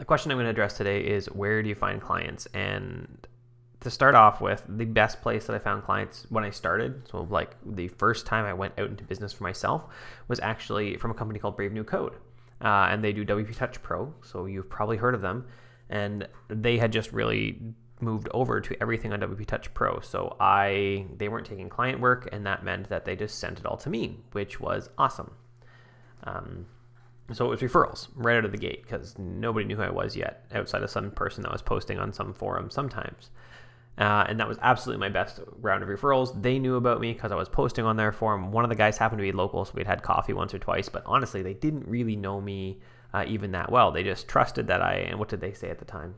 the question I'm going to address today is, where do you find clients? And to start off with, the best place that I found clients when I started, so like the first time I went out into business for myself, was actually from a company called Brave New Code. And they do WP Touch Pro, so you've probably heard of them. And they had just really moved over to everything on WP Touch Pro. So they weren't taking client work, and that meant that they just sent it all to me, which was awesome. So it was referrals right out of the gate, because nobody knew who I was yet, outside of some person that was posting on some forum sometimes. And that was absolutely my best round of referrals. They knew about me because I was posting on their forum. One of the guys happened to be local, so we'd had coffee once or twice. But honestly, they didn't really know me even that well. They just trusted that and what did they say at the time?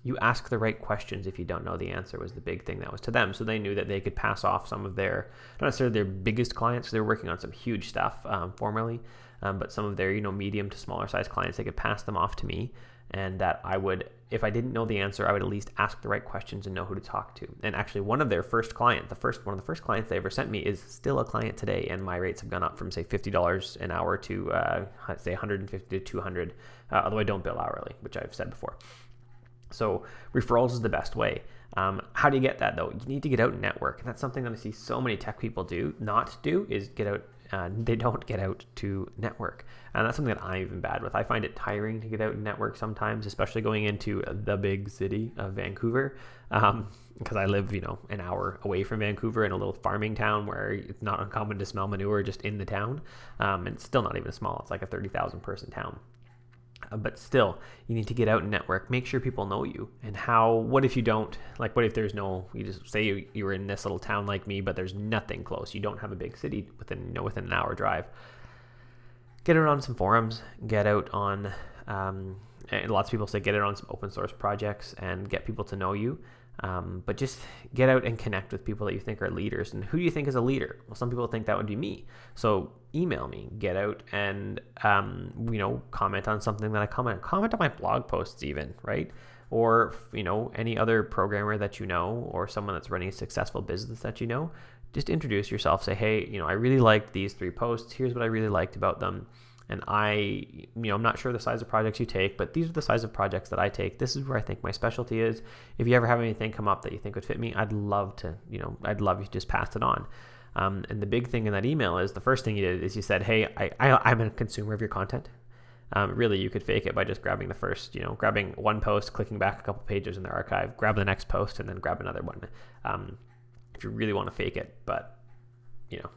You ask the right questions if you don't know the answer, was the big thing that was to them. So they knew that they could pass off some of their, not necessarily their biggest clients, because they were working on some huge stuff formerly, but some of their medium to smaller size clients, they could pass them off to me. And that I would, if I didn't know the answer, I would at least ask the right questions and know who to talk to. And actually, one of their first client, one of the first clients they ever sent me, is still a client today. And my rates have gone up from say $50 an hour to say 150 to 200. Although I don't bill hourly, which I've said before. So referrals is the best way. How do you get that though? You need to get out and network. And that's something that I see so many tech people not do is get out. They don't get out to network. And that's something that I'm even bad with. I find it tiring to get out and network sometimes, especially going into the big city of Vancouver. Because I live, an hour away from Vancouver in a little farming town where it's not uncommon to smell manure just in the town. And it's still not even small. It's like a 30,000 person town. But still, you need to get out and network. Make sure people know you. And what if you don't? Like, what if there's you just say you were in this little town like me, but there's nothing close. You don't have a big city within an hour drive. Get out on some forums. Get out on, and lots of people say get out on some open source projects and get people to know you. But just get out and connect with people that you think are leaders. And who do you think is a leader? Well, some people think that would be me. So email me, get out and, comment on something that I comment on my blog posts even, right? Or, any other programmer that or someone that's running a successful business that just introduce yourself. Say, hey, I really liked these 3 posts. Here's what I really liked about them. And I'm not sure the size of projects you take, but these are the size of projects that I take. This is where I think my specialty is. If you ever have anything come up that you think would fit me, I'd love you to just pass it on. And the big thing in that email is the first thing you did is you said, hey, I'm a consumer of your content. Really, you could fake it by just grabbing the first, grabbing one post, clicking back a couple pages in the archive, grab the next post, and then grab another one. If you really want to fake it, but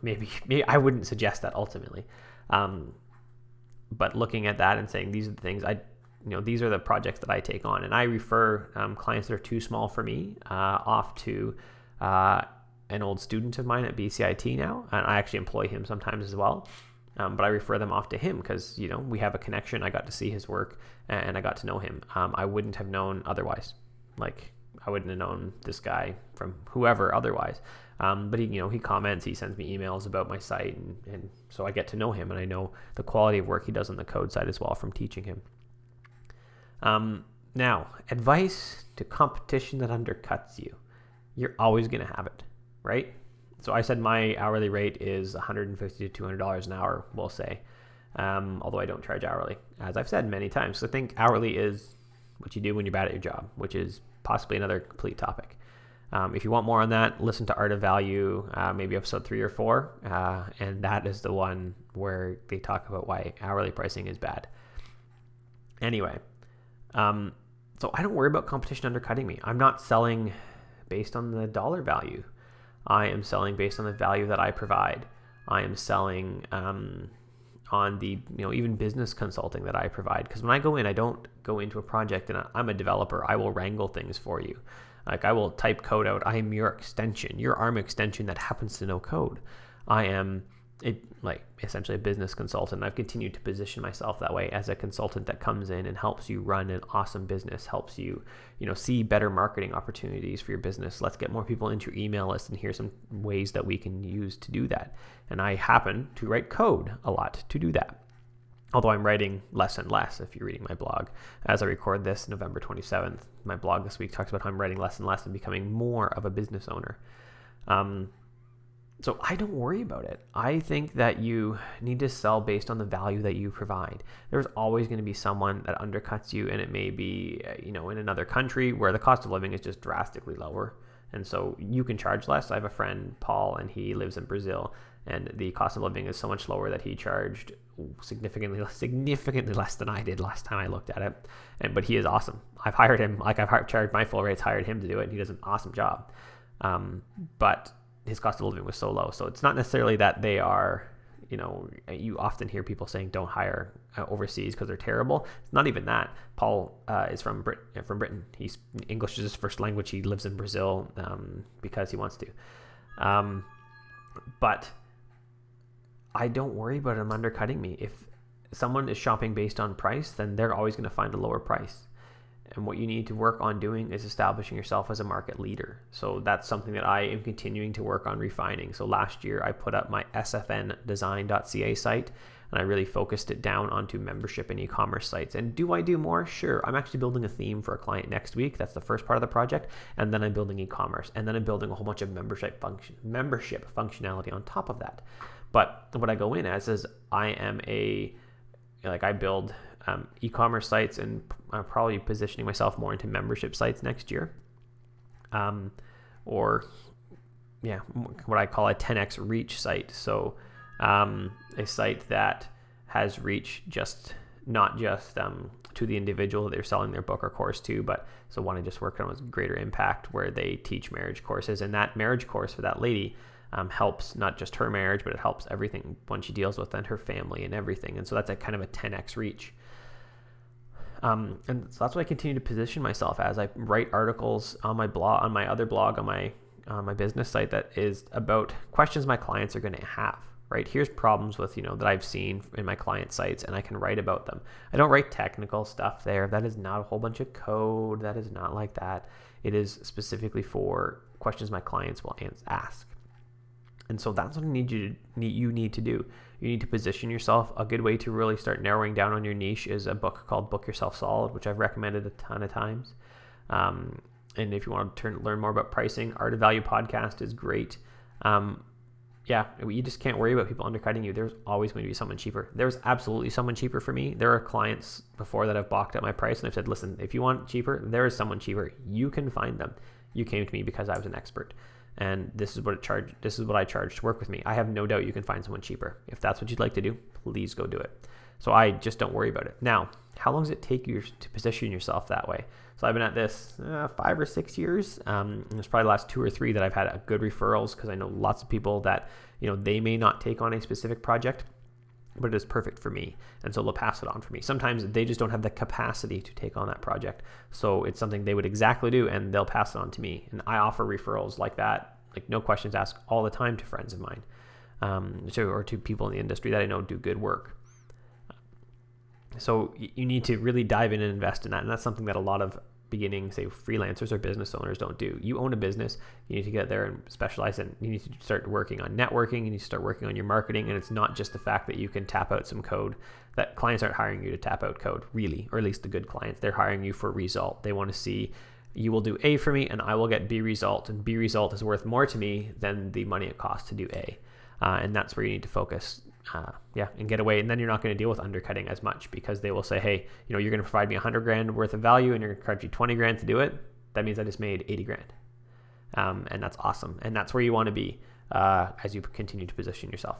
maybe I wouldn't suggest that ultimately. But looking at that and saying these are the things these are the projects that I take on, and I refer clients that are too small for me off to an old student of mine at BCIT now, and I actually employ him sometimes as well. But I refer them off to him because we have a connection. I got to see his work and I got to know him. I wouldn't have known otherwise. Like I wouldn't have known this guy from whoever otherwise. But he comments, he sends me emails about my site, and so I get to know him, and I know the quality of work he does on the code side as well from teaching him. Now, advice to competition that undercuts you. You're always going to have it, right? So I said my hourly rate is $150 to $200 an hour, we'll say, although I don't charge hourly, as I've said many times. So I think hourly is what you do when you're bad at your job, which is possibly another complete topic. If you want more on that, listen to Art of Value, maybe episode 3 or 4, and that is the one where they talk about why hourly pricing is bad. Anyway, so I don't worry about competition undercutting me. I'm not selling based on the dollar value. I am selling based on the value that I provide. I am selling on the even business consulting that I provide. Because when I go in, I don't go into a project and I'm a developer. I will wrangle things for you. Like I will type code out. I am your extension, your ARM extension that happens to know code. I am essentially a business consultant. I've continued to position myself that way as a consultant that comes in and helps you run an awesome business, helps you, see better marketing opportunities for your business. Let's get more people into your email list, and here's some ways that we can use to do that. And I happen to write code a lot to do that. Although I'm writing less and less, if you're reading my blog. As I record this, November 27th, my blog this week talks about how I'm writing less and less and becoming more of a business owner. So I don't worry about it. I think that you need to sell based on the value that you provide. There's always going to be someone that undercuts you, and it may be, in another country where the cost of living is just drastically lower. And so you can charge less. I have a friend, Paul, and he lives in Brazil, and the cost of living is so much lower that he charged significantly less than I did last time I looked at it. But he is awesome. I've hired him, I've charged my full rates, hired him to do it, and he does an awesome job. But his cost of living was so low. So it's not necessarily that they are, you often hear people saying don't hire overseas because they're terrible. It's not even that. Paul is from Britain. English is his first language. He lives in Brazil because he wants to. But I don't worry about him undercutting me. If someone is shopping based on price, then they're always going to find a lower price. And what you need to work on doing is establishing yourself as a market leader. So that's something that I am continuing to work on refining. So last year I put up my sfndesign.ca site, and I really focused it down onto membership and e-commerce sites. And do I do more? Sure. I'm actually building a theme for a client next week. That's the first part of the project. And then I'm building e-commerce, and then I'm building a whole bunch of membership functionality on top of that. But what I go in as is I build e-commerce sites, and I'm probably positioning myself more into membership sites next year. What I call a 10x reach site. So a site that has reach not just to the individual they're selling their book or course to, but so one I just worked on was Greater Impact, where they teach marriage courses, and that marriage course for that lady helps not just her marriage, but it helps everything when she deals with and her family and everything. And so that's a kind of a 10x reach. And so that's what I continue to position myself as. I write articles on my blog, on my other blog, on my business site that is about questions my clients are going to have. Right? Here's problems with that I've seen in my client sites, and I can write about them. I don't write technical stuff there. That is not a whole bunch of code. That is not like that. It is specifically for questions my clients will ask. And so that's what you need to do. You need to position yourself. A good way to really start narrowing down on your niche is a book called Book Yourself Solid, which I've recommended a ton of times. And if you want to learn more about pricing, Art of Value podcast is great. You just can't worry about people undercutting you. There's always going to be someone cheaper. There's absolutely someone cheaper for me. There are clients before that have balked at my price, and I've said, listen, if you want cheaper, there is someone cheaper. You can find them. You came to me because I was an expert. And this is what I charge to work with me. I have no doubt you can find someone cheaper. If that's what you'd like to do, please go do it. So I just don't worry about it. Now, how long does it take you to position yourself that way? So I've been at this 5 or 6 years. And there's probably the last 2 or 3 that I've had a good referrals, because I know lots of people that, they may not take on a specific project, but it is perfect for me. And so they'll pass it on for me. Sometimes they just don't have the capacity to take on that project. So it's something they would exactly do, and they'll pass it on to me. And I offer referrals like that, like no questions asked, all the time to friends of mine, or to people in the industry that I know do good work. So you need to really dive in and invest in that. And that's something that a lot of beginning, say, freelancers or business owners don't do. You own a business, you need to get there and specialize in. You need to start working on networking, you need to start working on your marketing, and it's not just the fact that you can tap out some code. That clients aren't hiring you to tap out code, really, or at least the good clients. They're hiring you for a result. They want to see you will do A for me, and I will get B result, and B result is worth more to me than the money it costs to do A. And that's where you need to focus. And get away. And then you're not going to deal with undercutting as much, because they will say, hey, you're going to provide me $100,000 worth of value, and you're going to charge you $20,000 to do it. That means I just made $80,000. And that's awesome. And that's where you want to be as you continue to position yourself.